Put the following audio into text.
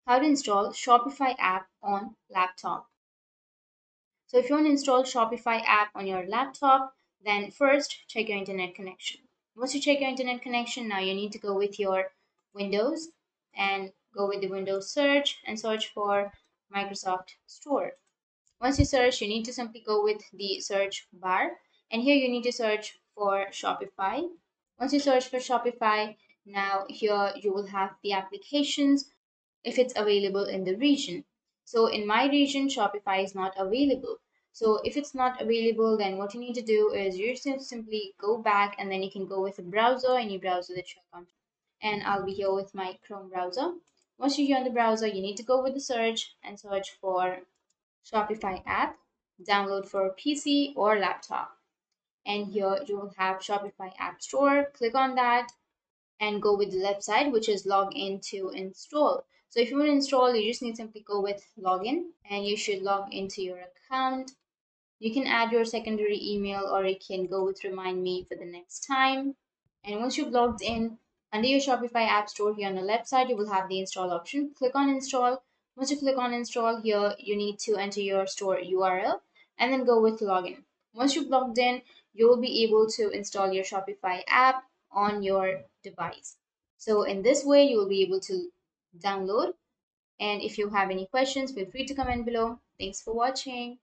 how to install Shopify app on laptop. So if you want to install Shopify app on your laptop, then first check your internet connection. Once you check your internet connection, now you need to go with your Windows and go with the Windows search and search for Microsoft Store. Once you search, you need to simply go with the search bar, and here you need to search for Shopify. Once you search for Shopify, now here you will have the applications if it's available in the region. So in my region, Shopify is not available. So if it's not available, then what you need to do is you just simply go back and then you can go with a browser, any browser that you're comfortable. And I'll be here with my Chrome browser. Once you're here on the browser, you need to go with the search and search for Shopify app, download for PC or laptop. And here you will have Shopify App Store. Click on that and go with the left side, which is log in to install. So if you want to install, you just need to simply go with login and you should log into your account. You can add your secondary email or you can go with remind me for the next time. And once you've logged in, under your Shopify App Store here on the left side, you will have the install option. Click on install. Once you click on install here, you need to enter your store URL and then go with login. Once you've logged in, you will be able to install your Shopify app on your device. So in this way, you will be able to download. And if you have any questions, feel free to comment below. Thanks for watching.